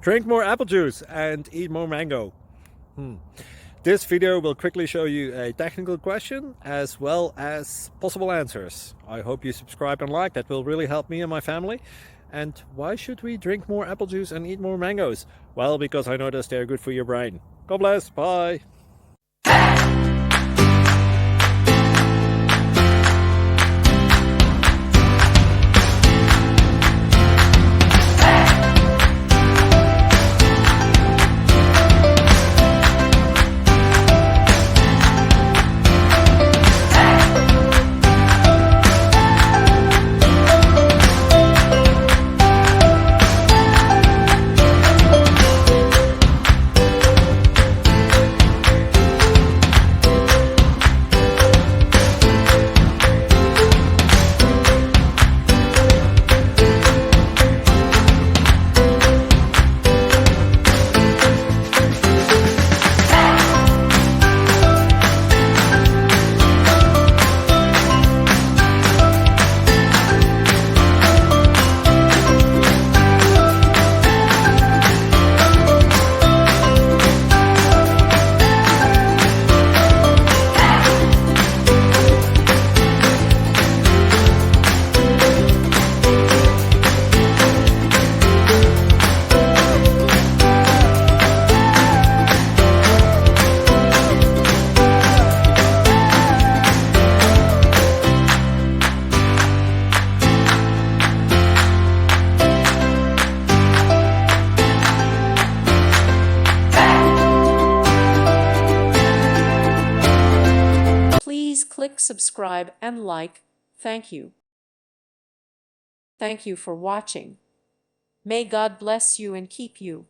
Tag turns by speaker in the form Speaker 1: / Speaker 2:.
Speaker 1: Drink more apple juice and eat more mango. This video will quickly show you a technical question as well as possible answers. I hope you subscribe and like, that will really help me and my family. And why should we drink more apple juice and eat more mangoes? Well, because I noticed they're good for your brain. God bless, bye!
Speaker 2: Please click subscribe and like. Thank you. Thank you for watching. May God bless you and keep you.